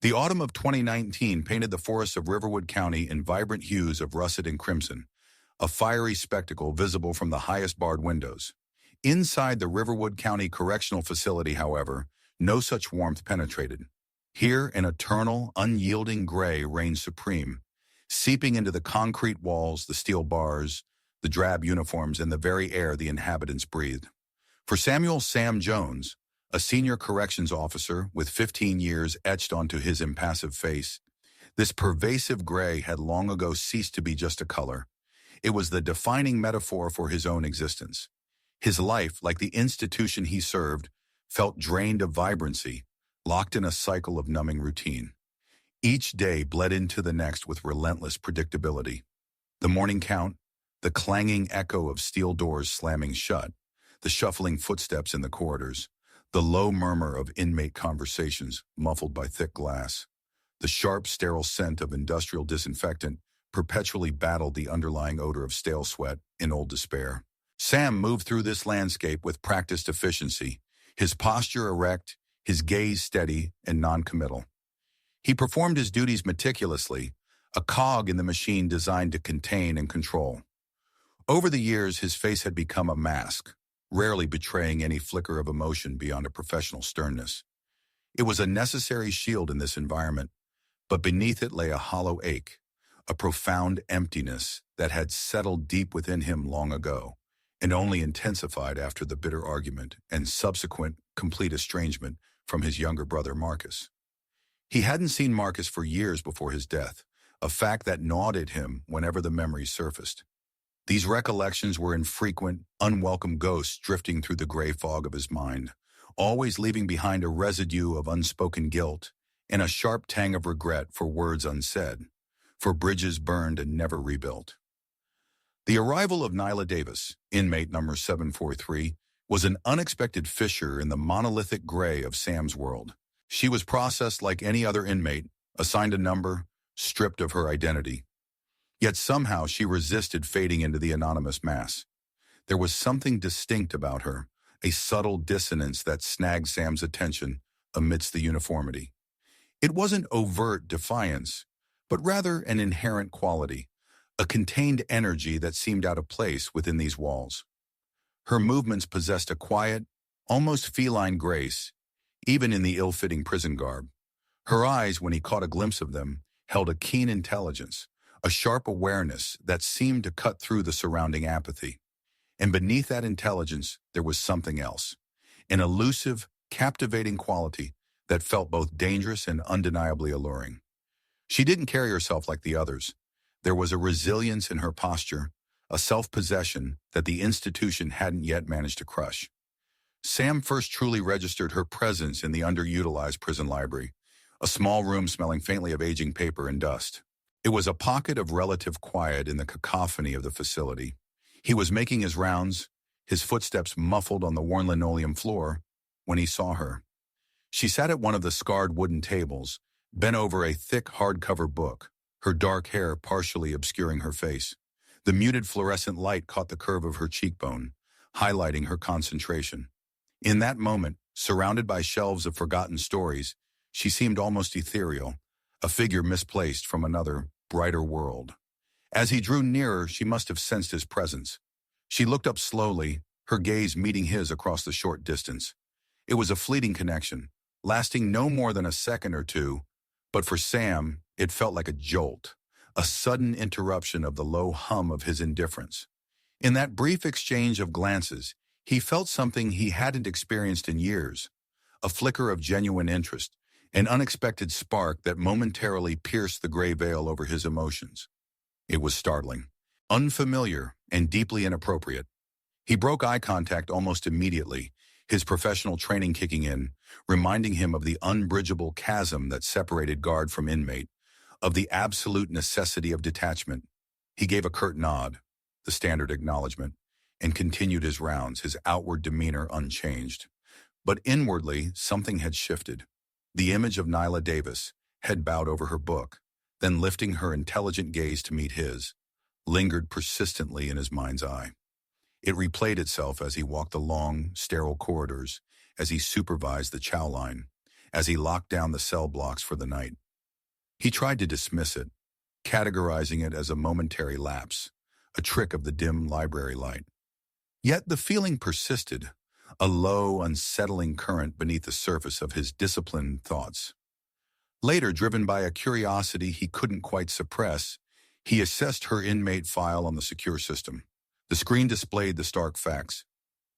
The autumn of 2019 painted the forests of Riverwood County in vibrant hues of russet and crimson, a fiery spectacle visible from the highest barred windows. Inside the Riverwood County Correctional Facility, however, no such warmth penetrated. Here, an eternal, unyielding gray reigned supreme, seeping into the concrete walls, the steel bars, the drab uniforms, and the very air the inhabitants breathed. For Samuel "Sam" Jones, a senior corrections officer with 15 years etched onto his impassive face, this pervasive gray had long ago ceased to be just a color. It was the defining metaphor for his own existence. His life, like the institution he served, felt drained of vibrancy, locked in a cycle of numbing routine. Each day bled into the next with relentless predictability. The morning count, the clanging echo of steel doors slamming shut, the shuffling footsteps in the corridors, the low murmur of inmate conversations muffled by thick glass. The sharp, sterile scent of industrial disinfectant perpetually battled the underlying odor of stale sweat in old despair. Sam moved through this landscape with practiced efficiency, his posture erect, his gaze steady and non-committal. He performed his duties meticulously, a cog in the machine designed to contain and control. Over the years, his face had become a mask, rarely betraying any flicker of emotion beyond a professional sternness. It was a necessary shield in this environment, but beneath it lay a hollow ache, a profound emptiness that had settled deep within him long ago, and only intensified after the bitter argument and subsequent complete estrangement from his younger brother Marcus. He hadn't seen Marcus for years before his death, a fact that gnawed at him whenever the memories surfaced. These recollections were infrequent, unwelcome ghosts drifting through the gray fog of his mind, always leaving behind a residue of unspoken guilt and a sharp tang of regret for words unsaid, for bridges burned and never rebuilt. The arrival of Nyla Davis, inmate number 743, was an unexpected fissure in the monolithic gray of Sam's world. She was processed like any other inmate, assigned a number, stripped of her identity. Yet somehow she resisted fading into the anonymous mass. There was something distinct about her, a subtle dissonance that snagged Sam's attention amidst the uniformity. It wasn't overt defiance, but rather an inherent quality, a contained energy that seemed out of place within these walls. Her movements possessed a quiet, almost feline grace, even in the ill-fitting prison garb. Her eyes, when he caught a glimpse of them, held a keen intelligence, a sharp awareness that seemed to cut through the surrounding apathy. And beneath that intelligence, there was something else, an elusive, captivating quality that felt both dangerous and undeniably alluring. She didn't carry herself like the others. There was a resilience in her posture, a self-possession that the institution hadn't yet managed to crush. Sam first truly registered her presence in the underutilized prison library, a small room smelling faintly of aging paper and dust. It was a pocket of relative quiet in the cacophony of the facility. He was making his rounds, his footsteps muffled on the worn linoleum floor, when he saw her. She sat at one of the scarred wooden tables, bent over a thick hardcover book, her dark hair partially obscuring her face. The muted fluorescent light caught the curve of her cheekbone, highlighting her concentration. In that moment, surrounded by shelves of forgotten stories, she seemed almost ethereal, a figure misplaced from another, brighter world. As he drew nearer, she must have sensed his presence. She looked up slowly, her gaze meeting his across the short distance. It was a fleeting connection, lasting no more than a second or two, but for Sam, it felt like a jolt, a sudden interruption of the low hum of his indifference. In that brief exchange of glances, he felt something he hadn't experienced in years, a flicker of genuine interest, an unexpected spark that momentarily pierced the gray veil over his emotions. It was startling, unfamiliar, and deeply inappropriate. He broke eye contact almost immediately, his professional training kicking in, reminding him of the unbridgeable chasm that separated guard from inmate, of the absolute necessity of detachment. He gave a curt nod, the standard acknowledgement, and continued his rounds, his outward demeanor unchanged. But inwardly, something had shifted. The image of Nyla Davis, head bowed over her book, then lifting her intelligent gaze to meet his, lingered persistently in his mind's eye. It replayed itself as he walked the long, sterile corridors, as he supervised the chow line, as he locked down the cell blocks for the night. He tried to dismiss it, categorizing it as a momentary lapse, a trick of the dim library light. Yet the feeling persisted, a low, unsettling current beneath the surface of his disciplined thoughts. Later, driven by a curiosity he couldn't quite suppress, he assessed her inmate file on the secure system. The screen displayed the stark facts.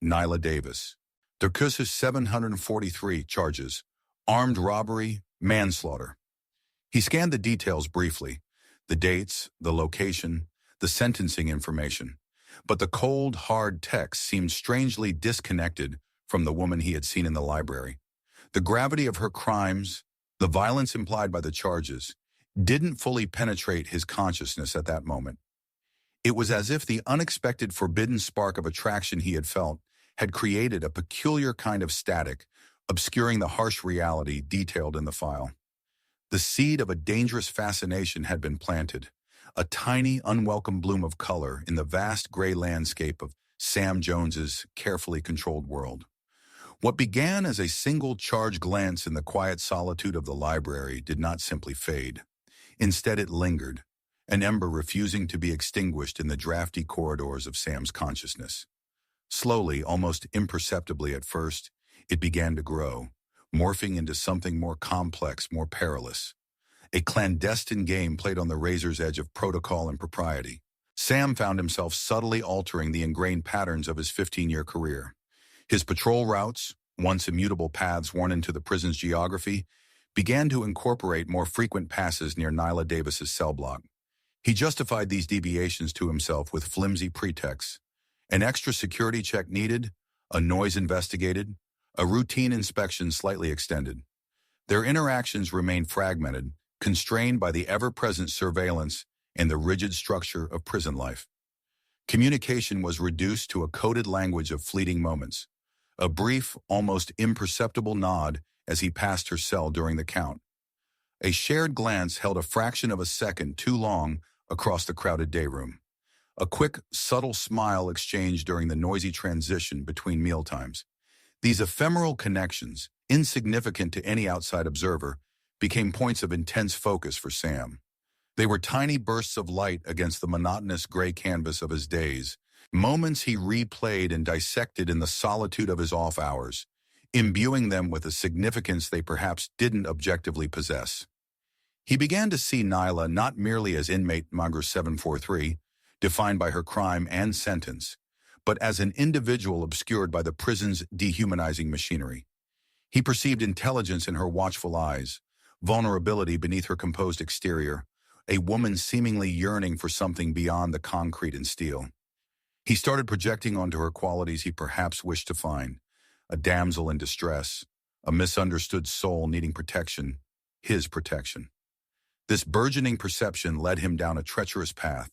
Nyla Davis. Der Kuss 743 charges. Armed robbery, manslaughter. He scanned the details briefly, the dates, the location, the sentencing information. But the cold, hard text seemed strangely disconnected from the woman he had seen in the library. The gravity of her crimes, the violence implied by the charges, didn't fully penetrate his consciousness at that moment. It was as if the unexpected forbidden spark of attraction he had felt had created a peculiar kind of static, obscuring the harsh reality detailed in the file. The seed of a dangerous fascination had been planted, a tiny, unwelcome bloom of color in the vast gray landscape of Sam Jones's carefully controlled world. What began as a single charged glance in the quiet solitude of the library did not simply fade. Instead, it lingered, an ember refusing to be extinguished in the drafty corridors of Sam's consciousness. Slowly, almost imperceptibly at first, it began to grow, morphing into something more complex, more perilous. A clandestine game played on the razor's edge of protocol and propriety. Sam found himself subtly altering the ingrained patterns of his 15-year career. His patrol routes, once immutable paths worn into the prison's geography, began to incorporate more frequent passes near Nyla Davis's cell block. He justified these deviations to himself with flimsy pretexts. An extra security check needed, a noise investigated, a routine inspection slightly extended. Their interactions remained fragmented, constrained by the ever-present surveillance and the rigid structure of prison life. Communication was reduced to a coded language of fleeting moments, a brief, almost imperceptible nod as he passed her cell during the count. A shared glance held a fraction of a second too long across the crowded day room. A quick, subtle smile exchanged during the noisy transition between mealtimes. These ephemeral connections, insignificant to any outside observer, became points of intense focus for Sam. They were tiny bursts of light against the monotonous gray canvas of his days, moments he replayed and dissected in the solitude of his off hours, imbuing them with a significance they perhaps didn't objectively possess. He began to see Nyla not merely as inmate number 743, defined by her crime and sentence, but as an individual obscured by the prison's dehumanizing machinery. He perceived intelligence in her watchful eyes, vulnerability beneath her composed exterior, a woman seemingly yearning for something beyond the concrete and steel. He started projecting onto her qualities he perhaps wished to find: a damsel in distress, a misunderstood soul needing protection, his protection. This burgeoning perception led him down a treacherous path,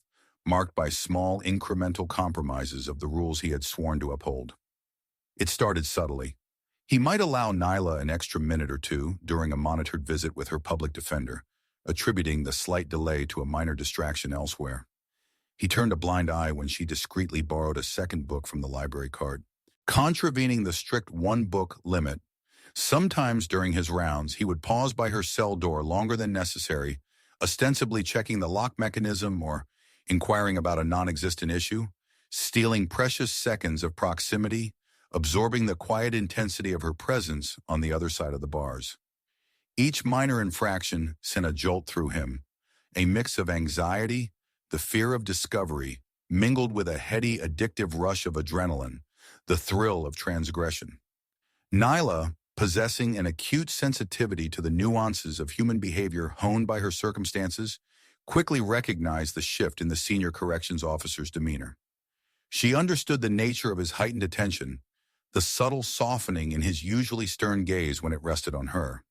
marked by small incremental compromises of the rules he had sworn to uphold. It started subtly. He might allow Nyla an extra minute or two during a monitored visit with her public defender, attributing the slight delay to a minor distraction elsewhere. He turned a blind eye when she discreetly borrowed a second book from the library cart, contravening the strict one-book limit. Sometimes during his rounds, he would pause by her cell door longer than necessary, ostensibly checking the lock mechanism or inquiring about a non-existent issue, stealing precious seconds of proximity, absorbing the quiet intensity of her presence on the other side of the bars. Each minor infraction sent a jolt through him, a mix of anxiety, the fear of discovery, mingled with a heady, addictive rush of adrenaline, the thrill of transgression. Nyla, possessing an acute sensitivity to the nuances of human behavior honed by her circumstances, quickly recognized the shift in the senior corrections officer's demeanor. She understood the nature of his heightened attention, the subtle softening in his usually stern gaze when it rested on her.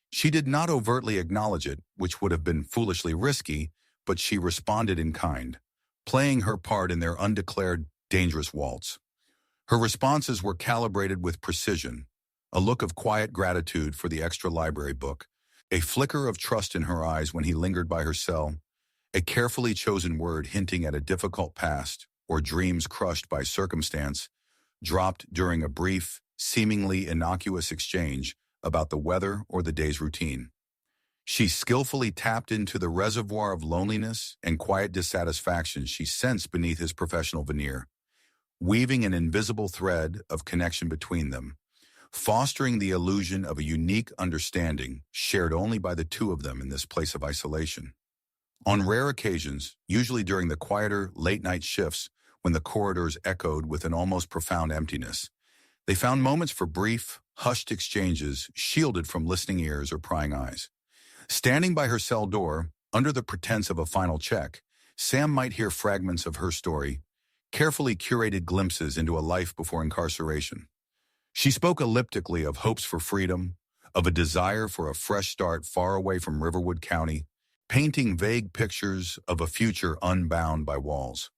She did not overtly acknowledge it, which would have been foolishly risky, but she responded in kind, playing her part in their undeclared, dangerous waltz. Her responses were calibrated with precision, a look of quiet gratitude for the extra library book, a flicker of trust in her eyes when he lingered by her cell, a carefully chosen word hinting at a difficult past or dreams crushed by circumstance, dropped during a brief, seemingly innocuous exchange about the weather or the day's routine. She skillfully tapped into the reservoir of loneliness and quiet dissatisfaction she sensed beneath his professional veneer, weaving an invisible thread of connection between them, fostering the illusion of a unique understanding shared only by the two of them in this place of isolation. On rare occasions, usually during the quieter, late-night shifts when the corridors echoed with an almost profound emptiness, they found moments for brief, hushed exchanges shielded from listening ears or prying eyes. Standing by her cell door, under the pretense of a final check, Sam might hear fragments of her story, carefully curated glimpses into a life before incarceration. She spoke elliptically of hopes for freedom, of a desire for a fresh start far away from Riverwood County, painting vague pictures of a future unbound by walls.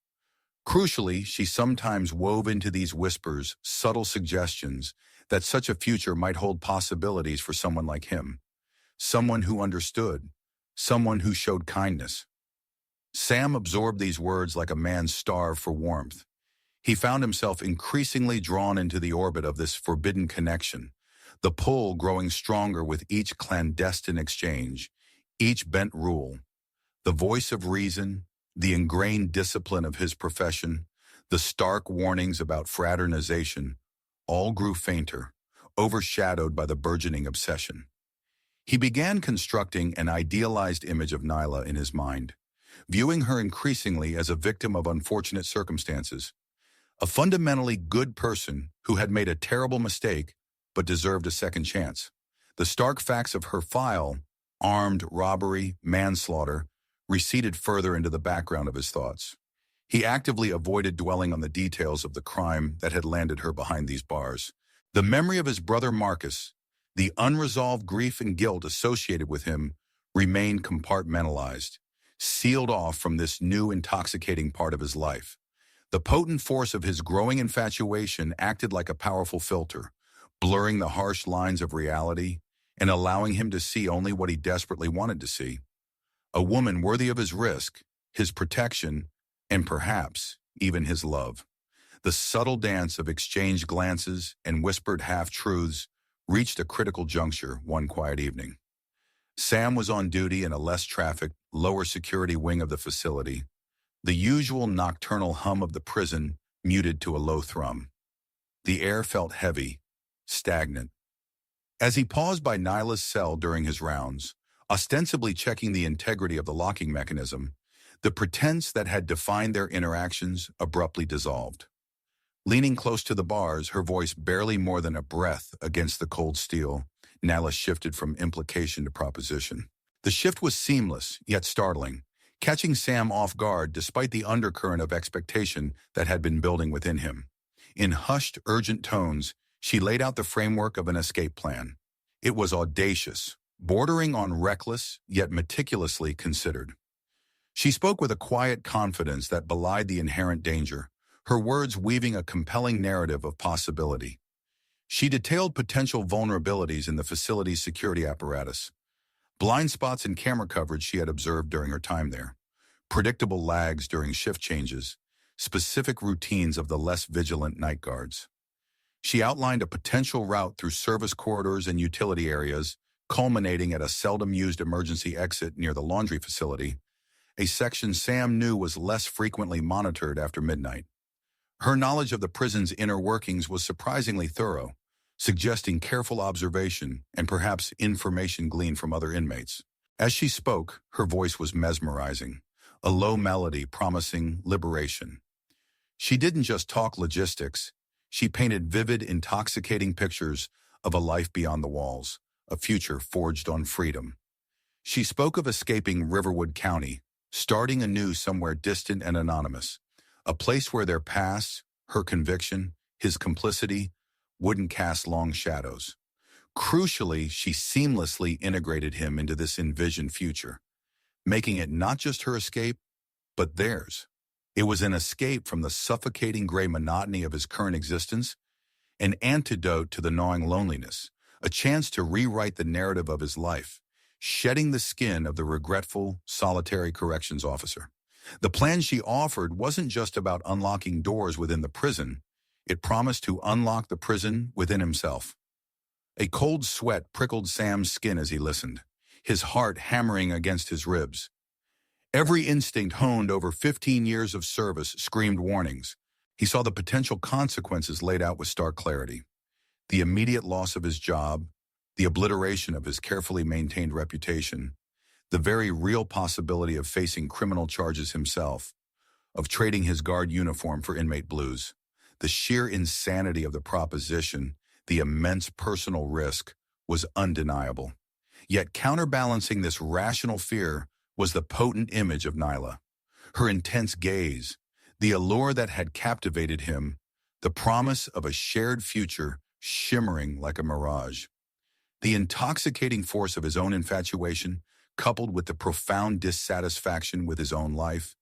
Crucially, she sometimes wove into these whispers subtle suggestions that such a future might hold possibilities for someone like him, someone who understood, someone who showed kindness. Sam absorbed these words like a man starved for warmth. He found himself increasingly drawn into the orbit of this forbidden connection, the pull growing stronger with each clandestine exchange, each bent rule. The voice of reason, the ingrained discipline of his profession, the stark warnings about fraternization, all grew fainter, overshadowed by the burgeoning obsession. He began constructing an idealized image of Nyla in his mind, viewing her increasingly as a victim of unfortunate circumstances, a fundamentally good person who had made a terrible mistake but deserved a second chance. The stark facts of her file, armed robbery, manslaughter, receded further into the background of his thoughts. He actively avoided dwelling on the details of the crime that had landed her behind these bars. The memory of his brother Marcus, the unresolved grief and guilt associated with him, remained compartmentalized, sealed off from this new intoxicating part of his life. The potent force of his growing infatuation acted like a powerful filter, blurring the harsh lines of reality and allowing him to see only what he desperately wanted to see. A woman worthy of his risk, his protection, and perhaps even his love. The subtle dance of exchanged glances and whispered half-truths reached a critical juncture one quiet evening. Sam was on duty in a less trafficked, lower security wing of the facility, the usual nocturnal hum of the prison muted to a low thrum. The air felt heavy, stagnant. As he paused by Nyla's cell during his rounds, ostensibly checking the integrity of the locking mechanism, the pretense that had defined their interactions abruptly dissolved. Leaning close to the bars, her voice barely more than a breath against the cold steel, Nyla shifted from implication to proposition. The shift was seamless, yet startling, catching Sam off guard despite the undercurrent of expectation that had been building within him. In hushed, urgent tones, she laid out the framework of an escape plan. It was audacious, bordering on reckless, yet meticulously considered. She spoke with a quiet confidence that belied the inherent danger, her words weaving a compelling narrative of possibility. She detailed potential vulnerabilities in the facility's security apparatus, blind spots in camera coverage she had observed during her time there, predictable lags during shift changes, specific routines of the less vigilant night guards. She outlined a potential route through service corridors and utility areas, culminating at a seldom-used emergency exit near the laundry facility, a section Sam knew was less frequently monitored after midnight. Her knowledge of the prison's inner workings was surprisingly thorough, suggesting careful observation and perhaps information gleaned from other inmates. As she spoke, her voice was mesmerizing, a low melody promising liberation. She didn't just talk logistics, she painted vivid, intoxicating pictures of a life beyond the walls, a future forged on freedom. She spoke of escaping Riverwood County, starting anew somewhere distant and anonymous, a place where their past, her conviction, his complicity, wouldn't cast long shadows. Crucially, she seamlessly integrated him into this envisioned future, making it not just her escape, but theirs. It was an escape from the suffocating gray monotony of his current existence, an antidote to the gnawing loneliness, a chance to rewrite the narrative of his life, shedding the skin of the regretful, solitary corrections officer. The plan she offered wasn't just about unlocking doors within the prison, it promised to unlock the prison within himself. A cold sweat prickled Sam's skin as he listened, his heart hammering against his ribs. Every instinct honed over 15 years of service screamed warnings. He saw the potential consequences laid out with stark clarity. The immediate loss of his job, the obliteration of his carefully maintained reputation, the very real possibility of facing criminal charges himself, of trading his guard uniform for inmate blues. The sheer insanity of the proposition, the immense personal risk, was undeniable. Yet counterbalancing this rational fear was the potent image of Nyla. Her intense gaze, the allure that had captivated him, the promise of a shared future shimmering like a mirage. The intoxicating force of his own infatuation, coupled with the profound dissatisfaction with his own life,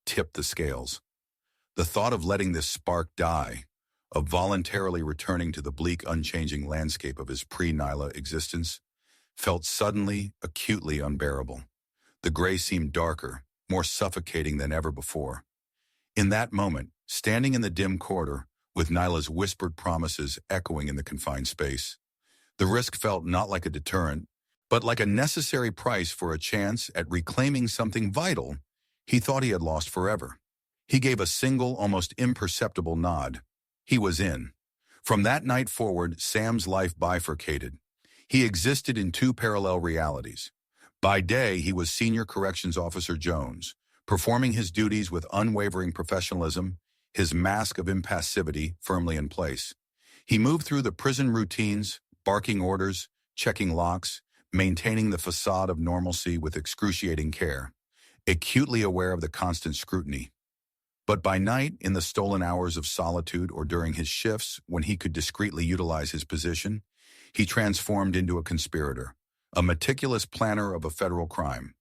tipped the scales. The thought of letting this spark die, of voluntarily returning to the bleak, unchanging landscape of his pre-Nyla existence, felt suddenly, acutely unbearable. The gray seemed darker, more suffocating than ever before. In that moment, standing in the dim corridor, with Nyla's whispered promises echoing in the confined space, the risk felt not like a deterrent, but like a necessary price for a chance at reclaiming something vital he thought he had lost forever. He gave a single, almost imperceptible nod. He was in. From that night forward, Sam's life bifurcated. He existed in two parallel realities. By day, he was Senior Corrections Officer Jones, performing his duties with unwavering professionalism, his mask of impassivity firmly in place. He moved through the prison routines, barking orders, checking locks, maintaining the facade of normalcy with excruciating care, acutely aware of the constant scrutiny. But by night, in the stolen hours of solitude or during his shifts when he could discreetly utilize his position, he transformed into a conspirator, a meticulous planner of a federal crime.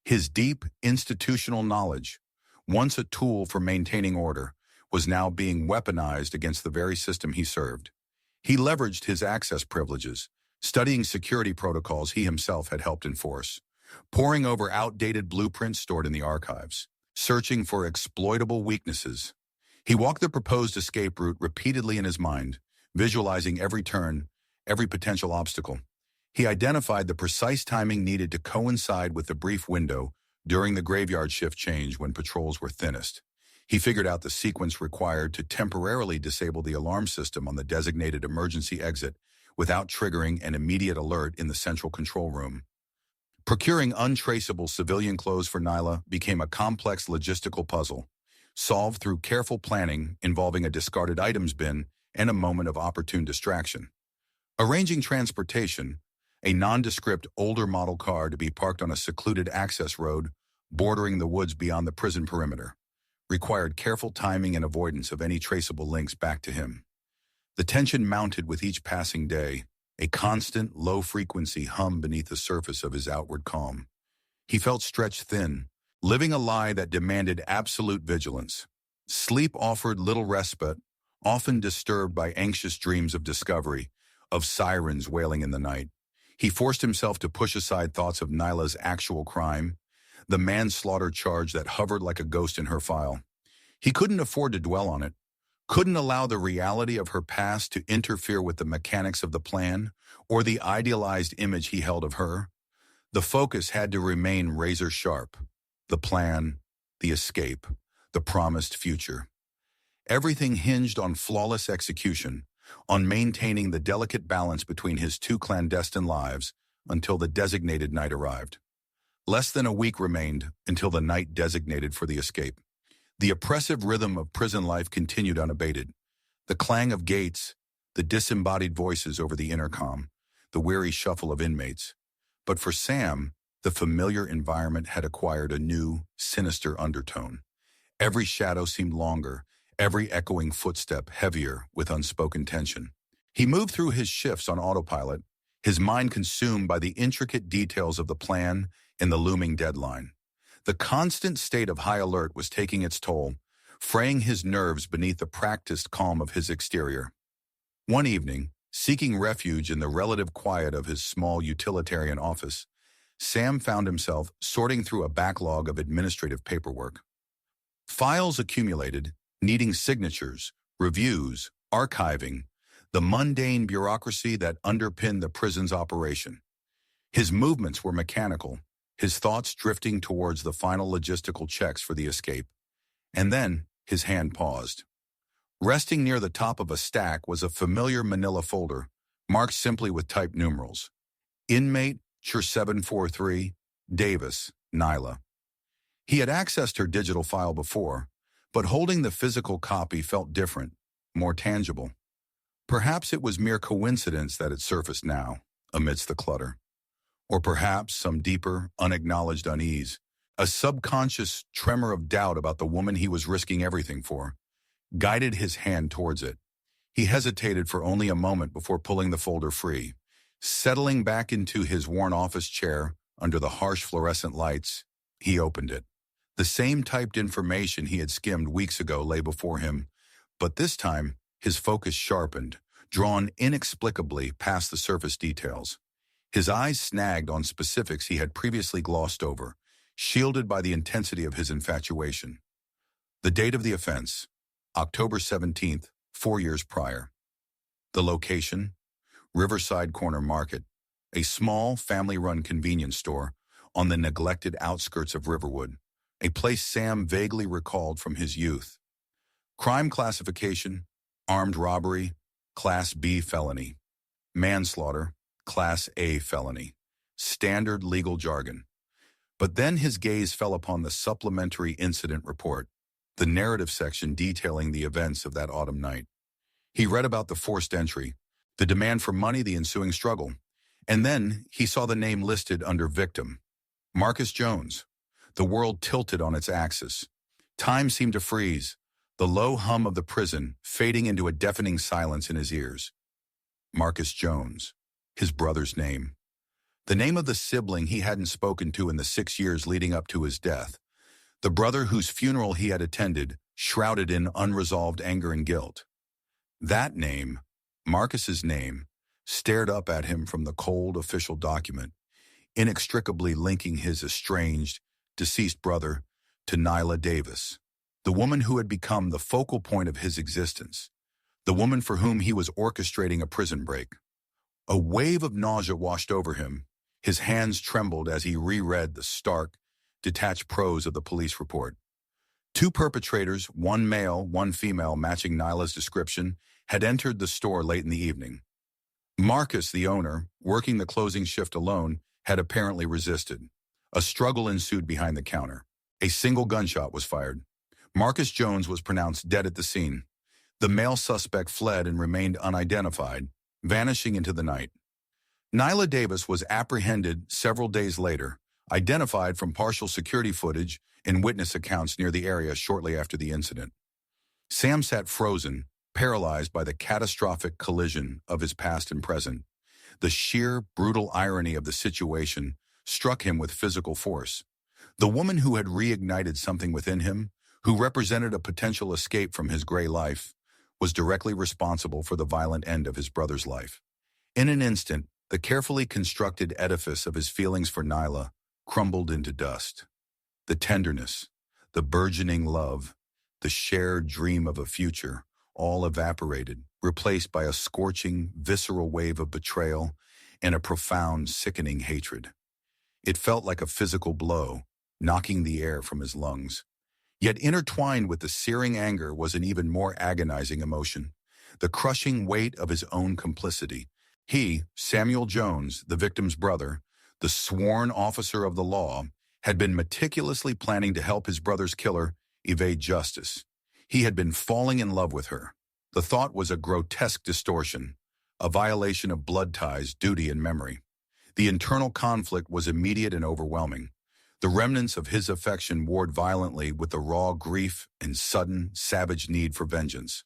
His deep institutional knowledge, once a tool for maintaining order, was now being weaponized against the very system he served. He leveraged his access privileges, studying security protocols he himself had helped enforce, poring over outdated blueprints stored in the archives, searching for exploitable weaknesses. He walked the proposed escape route repeatedly in his mind, visualizing every turn, every potential obstacle. He identified the precise timing needed to coincide with the brief window during the graveyard shift change when patrols were thinnest. He figured out the sequence required to temporarily disable the alarm system on the designated emergency exit without triggering an immediate alert in the central control room. Procuring untraceable civilian clothes for Nyla became a complex logistical puzzle, solved through careful planning involving a discarded items bin and a moment of opportune distraction. Arranging transportation, a nondescript older model car to be parked on a secluded access road bordering the woods beyond the prison perimeter, required careful timing and avoidance of any traceable links back to him. The tension mounted with each passing day, a constant, low-frequency hum beneath the surface of his outward calm. He felt stretched thin, living a lie that demanded absolute vigilance. Sleep offered little respite, often disturbed by anxious dreams of discovery, of sirens wailing in the night. He forced himself to push aside thoughts of Nyla's actual crime, the manslaughter charge that hovered like a ghost in her file. He couldn't afford to dwell on it, couldn't allow the reality of her past to interfere with the mechanics of the plan or the idealized image he held of her. The focus had to remain razor sharp. The plan, the escape, the promised future. Everything hinged on flawless execution, on maintaining the delicate balance between his two clandestine lives until the designated night arrived. Less than a week remained until the night designated for the escape. The oppressive rhythm of prison life continued unabated. The clang of gates, the disembodied voices over the intercom, the weary shuffle of inmates. But for Sam, the familiar environment had acquired a new, sinister undertone. Every shadow seemed longer, every echoing footstep heavier with unspoken tension. He moved through his shifts on autopilot, his mind consumed by the intricate details of the plan and the looming deadline. The constant state of high alert was taking its toll, fraying his nerves beneath the practiced calm of his exterior. One evening, seeking refuge in the relative quiet of his small utilitarian office, Sam found himself sorting through a backlog of administrative paperwork. Files accumulated, needing signatures, reviews, archiving. the mundane bureaucracy that underpinned the prison's operation. His movements were mechanical, his thoughts drifting towards the final logistical checks for the escape. And then, his hand paused. Resting near the top of a stack was a familiar manila folder, marked simply with typed numerals. Inmate, Chur 743, Davis, Nyla. He had accessed her digital file before, but holding the physical copy felt different, more tangible. Perhaps it was mere coincidence that it surfaced now, amidst the clutter. Or perhaps some deeper, unacknowledged unease, a subconscious tremor of doubt about the woman he was risking everything for, guided his hand towards it. He hesitated for only a moment before pulling the folder free. Settling back into his worn office chair under the harsh fluorescent lights, he opened it. The same typed information he had skimmed weeks ago lay before him, but this time his focus sharpened, drawn inexplicably past the surface details. His eyes snagged on specifics he had previously glossed over, shielded by the intensity of his infatuation. The date of the offense, October 17th, 4 years prior. The location, Riverside Corner Market, a small, family-run convenience store on the neglected outskirts of Riverwood, a place Sam vaguely recalled from his youth. Crime classification, armed robbery, Class B felony. Manslaughter, Class A felony. Standard legal jargon. But then his gaze fell upon the supplementary incident report, the narrative section detailing the events of that autumn night. He read about the forced entry, the demand for money, the ensuing struggle, and then he saw the name listed under victim. Marcus Jones. The world tilted on its axis. Time seemed to freeze, the low hum of the prison fading into a deafening silence in his ears. Marcus Jones, his brother's name. The name of the sibling he hadn't spoken to in the 6 years leading up to his death. The brother whose funeral he had attended, shrouded in unresolved anger and guilt. That name, Marcus's name, stared up at him from the cold official document, inextricably linking his estranged, deceased brother to Nyla Davis, the woman who had become the focal point of his existence, the woman for whom he was orchestrating a prison break. A wave of nausea washed over him. His hands trembled as he reread the stark, detached prose of the police report. 2 perpetrators, one male, one female, matching Nyla's description, had entered the store late in the evening. Marcus, the owner, working the closing shift alone, had apparently resisted. A struggle ensued behind the counter. A single gunshot was fired. Marcus Jones was pronounced dead at the scene. The male suspect fled and remained unidentified, vanishing into the night. Nyla Davis was apprehended several days later, identified from partial security footage and witness accounts near the area shortly after the incident. Sam sat frozen, paralyzed by the catastrophic collision of his past and present. The sheer, brutal irony of the situation struck him with physical force. The woman who had reignited something within him, who represented a potential escape from his gray life, was directly responsible for the violent end of his brother's life. In an instant, the carefully constructed edifice of his feelings for Nyla crumbled into dust. The tenderness, the burgeoning love, the shared dream of a future, all evaporated, replaced by a scorching, visceral wave of betrayal and a profound, sickening hatred. It felt like a physical blow, knocking the air from his lungs. Yet intertwined with the searing anger was an even more agonizing emotion, the crushing weight of his own complicity. He, Samuel Jones, the victim's brother, the sworn officer of the law, had been meticulously planning to help his brother's killer evade justice. He had been falling in love with her. The thought was a grotesque distortion, a violation of blood ties, duty, and memory. The internal conflict was immediate and overwhelming. The remnants of his affection warred violently with the raw grief and sudden, savage need for vengeance.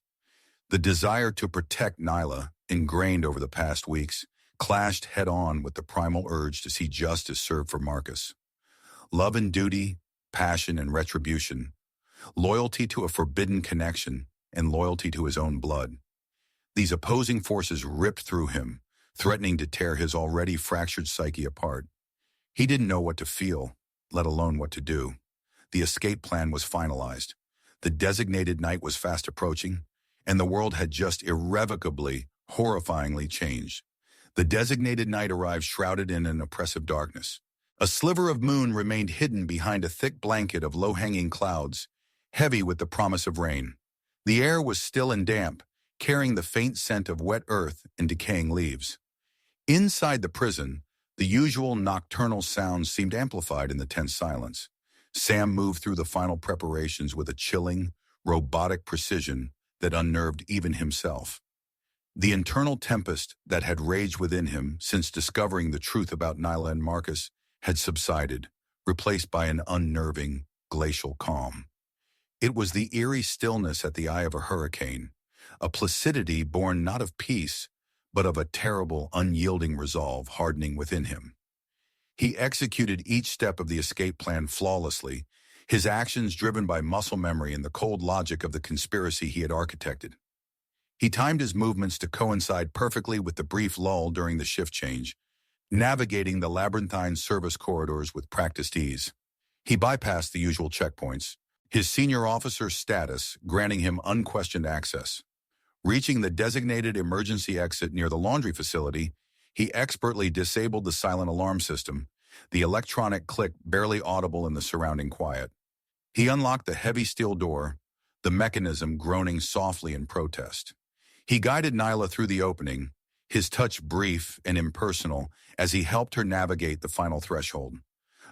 The desire to protect Nyla, ingrained over the past weeks, clashed head-on with the primal urge to see justice served for Marcus. Love and duty, passion and retribution, loyalty to a forbidden connection, and loyalty to his own blood. These opposing forces ripped through him, threatening to tear his already fractured psyche apart. He didn't know what to feel, let alone what to do. The escape plan was finalized. The designated night was fast approaching, and the world had just irrevocably horrifyingly changed. The designated night arrived shrouded in an oppressive darkness. A sliver of moon remained hidden behind a thick blanket of low-hanging clouds, heavy with the promise of rain. The air was still and damp, carrying the faint scent of wet earth and decaying leaves. Inside the prison, the usual nocturnal sounds seemed amplified in the tense silence. Sam moved through the final preparations with a chilling, robotic precision that unnerved even himself. The internal tempest that had raged within him since discovering the truth about Nyla and Marcus had subsided, replaced by an unnerving, glacial calm. It was the eerie stillness at the eye of a hurricane, a placidity born not of peace, but of a terrible, unyielding resolve hardening within him. He executed each step of the escape plan flawlessly, his actions driven by muscle memory and the cold logic of the conspiracy he had architected. He timed his movements to coincide perfectly with the brief lull during the shift change, navigating the labyrinthine service corridors with practiced ease. He bypassed the usual checkpoints, his senior officer's status granting him unquestioned access. Reaching the designated emergency exit near the laundry facility, he expertly disabled the silent alarm system, the electronic click barely audible in the surrounding quiet. He unlocked the heavy steel door, the mechanism groaning softly in protest. He guided Nyla through the opening, his touch brief and impersonal as he helped her navigate the final threshold.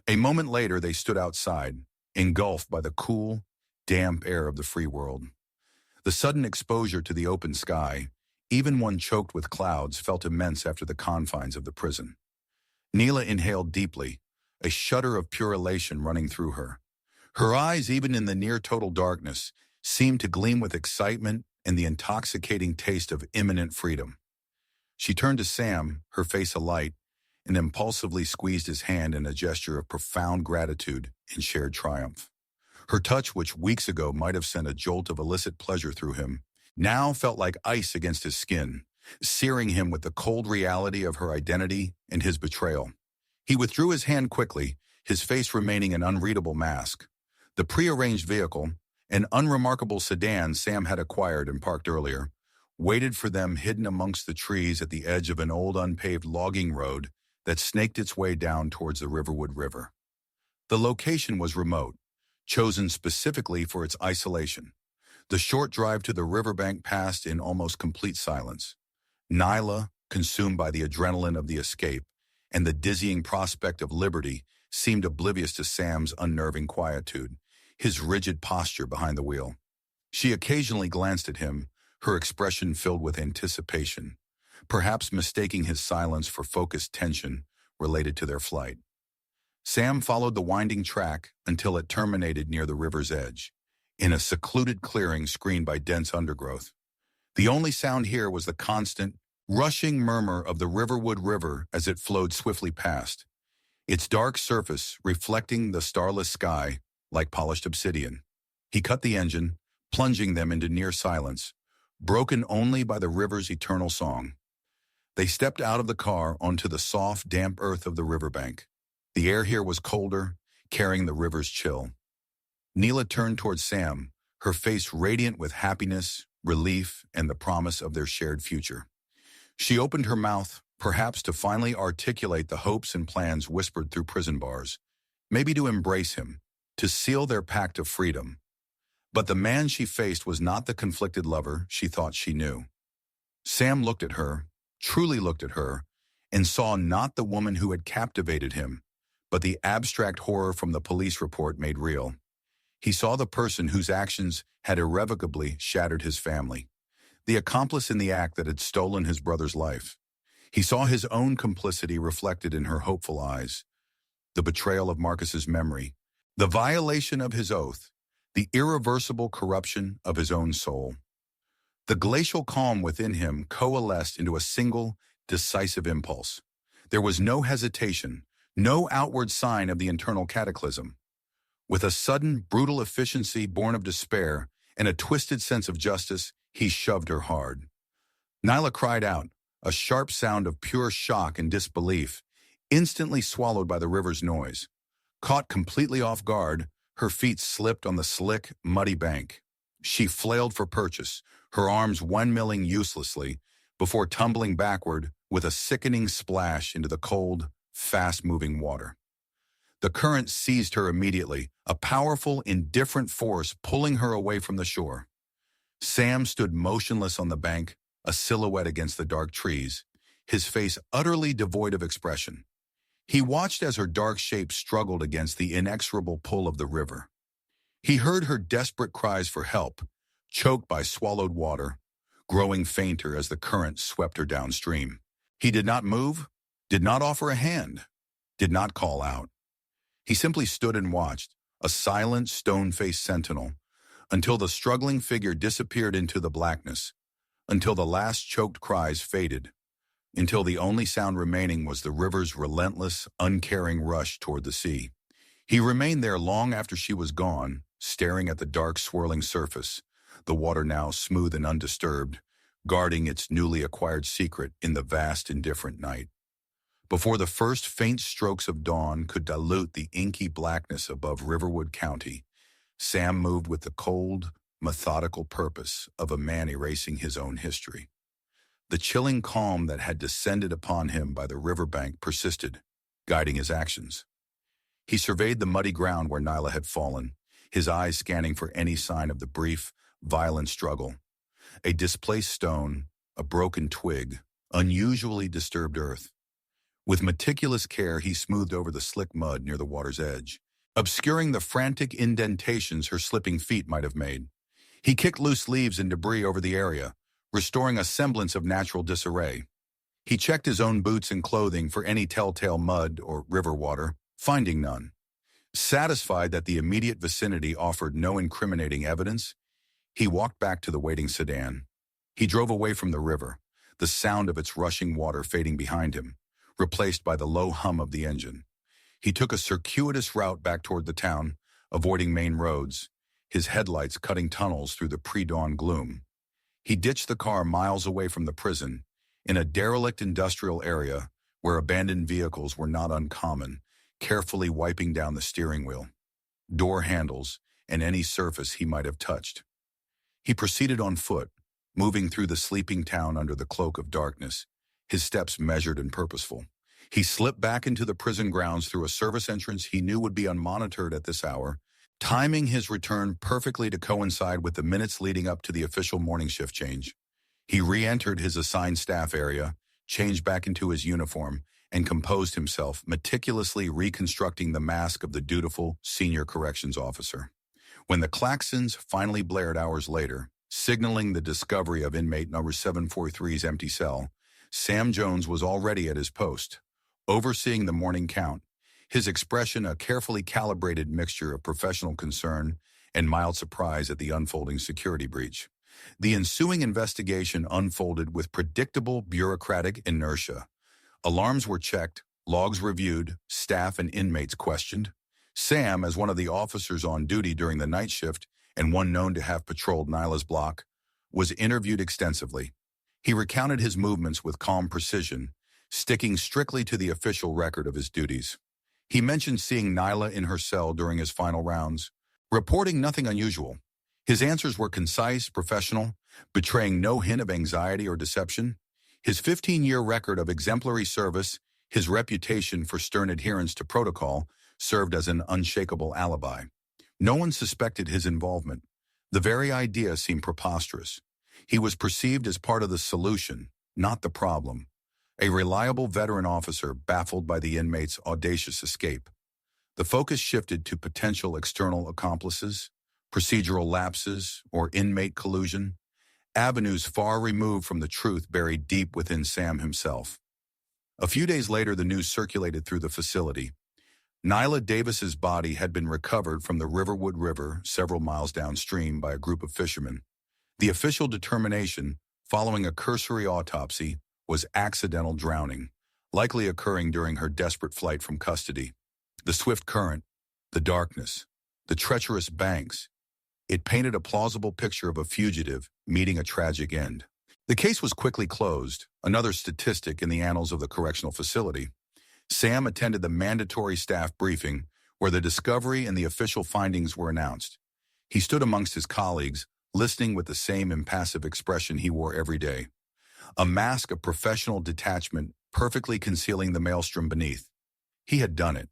A moment later, they stood outside, engulfed by the cool, damp air of the free world. The sudden exposure to the open sky, even one choked with clouds, felt immense after the confines of the prison. Nyla inhaled deeply, a shudder of pure elation running through her. Her eyes, even in the near-total darkness, seemed to gleam with excitement and the intoxicating taste of imminent freedom. She turned to Sam, her face alight, and impulsively squeezed his hand in a gesture of profound gratitude and shared triumph. Her touch, which weeks ago might have sent a jolt of illicit pleasure through him, now felt like ice against his skin, searing him with the cold reality of her identity and his betrayal. He withdrew his hand quickly, his face remaining an unreadable mask. The prearranged vehicle, an unremarkable sedan Sam had acquired and parked earlier, waited for them hidden amongst the trees at the edge of an old unpaved logging road that snaked its way down towards the Riverwood River. The location was remote, chosen specifically for its isolation. The short drive to the riverbank passed in almost complete silence. Nyla, consumed by the adrenaline of the escape and the dizzying prospect of liberty, seemed oblivious to Sam's unnerving quietude, his rigid posture behind the wheel. She occasionally glanced at him, her expression filled with anticipation, perhaps mistaking his silence for focused tension related to their flight. Sam followed the winding track until it terminated near the river's edge, in a secluded clearing screened by dense undergrowth. The only sound here was the constant, rushing murmur of the Riverwood River as it flowed swiftly past, its dark surface reflecting the starless sky like polished obsidian. He cut the engine, plunging them into near silence, broken only by the river's eternal song. They stepped out of the car onto the soft, damp earth of the riverbank. The air here was colder, carrying the river's chill. Nyla turned towards Sam, her face radiant with happiness, relief, and the promise of their shared future. She opened her mouth, perhaps to finally articulate the hopes and plans whispered through prison bars, maybe to embrace him, to seal their pact of freedom. But the man she faced was not the conflicted lover she thought she knew. Sam looked at her, truly looked at her, and saw not the woman who had captivated him, but the abstract horror from the police report made real. He saw the person whose actions had irrevocably shattered his family, the accomplice in the act that had stolen his brother's life. He saw his own complicity reflected in her hopeful eyes, the betrayal of Marcus's memory, the violation of his oath, the irreversible corruption of his own soul. The glacial calm within him coalesced into a single, decisive impulse. There was no hesitation, no outward sign of the internal cataclysm. With a sudden, brutal efficiency born of despair and a twisted sense of justice, he shoved her hard. Nyla cried out, a sharp sound of pure shock and disbelief, instantly swallowed by the river's noise. Caught completely off guard, her feet slipped on the slick, muddy bank. She flailed for purchase, her arms windmilling uselessly, before tumbling backward with a sickening splash into the cold, fast-moving water. The current seized her immediately, a powerful, indifferent force pulling her away from the shore. Sam stood motionless on the bank, a silhouette against the dark trees, his face utterly devoid of expression. He watched as her dark shape struggled against the inexorable pull of the river. He heard her desperate cries for help, choked by swallowed water, growing fainter as the current swept her downstream. He did not move, did not offer a hand, did not call out. He simply stood and watched, a silent, stone-faced sentinel, until the struggling figure disappeared into the blackness, until the last choked cries faded, until the only sound remaining was the river's relentless, uncaring rush toward the sea. He remained there long after she was gone, staring at the dark, swirling surface, the water now smooth and undisturbed, guarding its newly acquired secret in the vast, indifferent night. Before the first faint strokes of dawn could dilute the inky blackness above Riverwood County, Sam moved with the cold, methodical purpose of a man erasing his own history. The chilling calm that had descended upon him by the riverbank persisted, guiding his actions. He surveyed the muddy ground where Nyla had fallen, his eyes scanning for any sign of the brief, violent struggle. A displaced stone, a broken twig, unusually disturbed earth. With meticulous care, he smoothed over the slick mud near the water's edge, obscuring the frantic indentations her slipping feet might have made. He kicked loose leaves and debris over the area, restoring a semblance of natural disarray. He checked his own boots and clothing for any telltale mud or river water, finding none. Satisfied that the immediate vicinity offered no incriminating evidence, he walked back to the waiting sedan. He drove away from the river, the sound of its rushing water fading behind him, replaced by the low hum of the engine. He took a circuitous route back toward the town, avoiding main roads, his headlights cutting tunnels through the pre-dawn gloom. He ditched the car miles away from the prison, in a derelict industrial area where abandoned vehicles were not uncommon, carefully wiping down the steering wheel, door handles, and any surface he might have touched. He proceeded on foot, moving through the sleeping town under the cloak of darkness, his steps measured and purposeful. He slipped back into the prison grounds through a service entrance he knew would be unmonitored at this hour, timing his return perfectly to coincide with the minutes leading up to the official morning shift change. He re-entered his assigned staff area, changed back into his uniform, and composed himself, meticulously reconstructing the mask of the dutiful senior corrections officer. When the klaxons finally blared hours later, signaling the discovery of inmate number 743's empty cell, Sam Jones was already at his post, overseeing the morning count, his expression a carefully calibrated mixture of professional concern and mild surprise at the unfolding security breach. The ensuing investigation unfolded with predictable bureaucratic inertia. Alarms were checked, logs reviewed, staff and inmates questioned. Sam, as one of the officers on duty during the night shift and one known to have patrolled Nyla's block, was interviewed extensively. He recounted his movements with calm precision, sticking strictly to the official record of his duties. He mentioned seeing Nyla in her cell during his final rounds, reporting nothing unusual. His answers were concise, professional, betraying no hint of anxiety or deception. His 15-year record of exemplary service, his reputation for stern adherence to protocol, served as an unshakable alibi. No one suspected his involvement. The very idea seemed preposterous. He was perceived as part of the solution, not the problem. A reliable veteran officer baffled by the inmate's audacious escape. The focus shifted to potential external accomplices, procedural lapses, or inmate collusion, avenues far removed from the truth buried deep within Sam himself. A few days later, the news circulated through the facility. Nyla Davis's body had been recovered from the Riverwood River several miles downstream by a group of fishermen. The official determination, following a cursory autopsy, was accidental drowning, likely occurring during her desperate flight from custody. The swift current, the darkness, the treacherous banks, it painted a plausible picture of a fugitive meeting a tragic end. The case was quickly closed, another statistic in the annals of the correctional facility. Sam attended the mandatory staff briefing where the discovery and the official findings were announced. He stood amongst his colleagues, listening with the same impassive expression he wore every day. a mask of professional detachment perfectly concealing the maelstrom beneath. He had done it.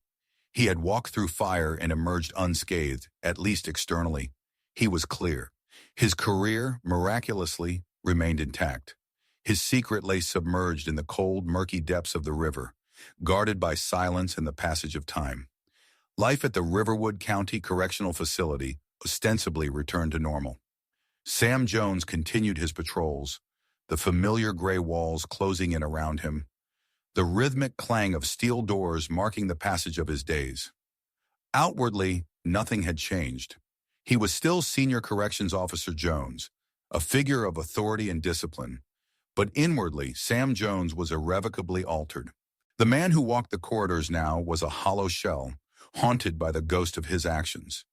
He had walked through fire and emerged unscathed, at least externally. He was clear. His career, miraculously, remained intact. His secret lay submerged in the cold, murky depths of the river, guarded by silence and the passage of time. Life at the Riverwood County Correctional Facility ostensibly returned to normal. Sam Jones continued his patrols, the familiar gray walls closing in around him, the rhythmic clang of steel doors marking the passage of his days. Outwardly, nothing had changed. He was still Senior Corrections Officer Jones, a figure of authority and discipline. But inwardly, Sam Jones was irrevocably altered. The man who walked the corridors now was a hollow shell, haunted by the ghost of his actions.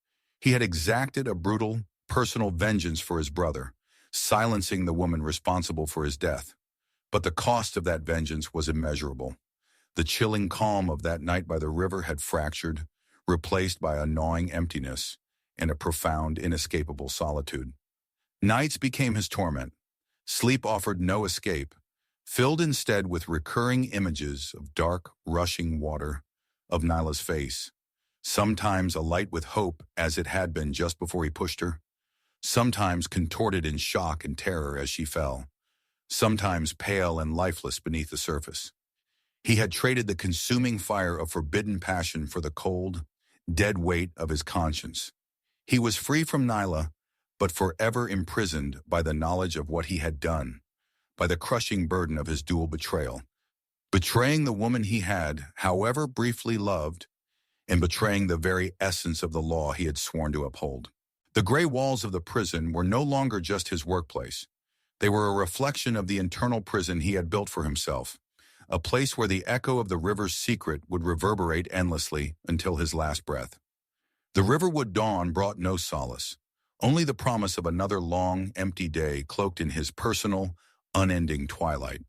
He had exacted a brutal, personal vengeance for his brother, silencing the woman responsible for his death. But the cost of that vengeance was immeasurable. The chilling calm of that night by the river had fractured, replaced by a gnawing emptiness and a profound, inescapable solitude. Nights became his torment. Sleep offered no escape, filled instead with recurring images of dark, rushing water, of Nyla's face, sometimes alight with hope as it had been just before he pushed her, sometimes contorted in shock and terror as she fell, sometimes pale and lifeless beneath the surface. He had traded the consuming fire of forbidden passion for the cold, dead weight of his conscience. He was free from Nyla, but forever imprisoned by the knowledge of what he had done, by the crushing burden of his dual betrayal. Betraying the woman he had, however briefly loved, and betraying the very essence of the law he had sworn to uphold. The gray walls of the prison were no longer just his workplace. They were a reflection of the internal prison he had built for himself, a place where the echo of the river's secret would reverberate endlessly until his last breath. The Riverwood dawn brought no solace, only the promise of another long, empty day cloaked in his personal, unending twilight.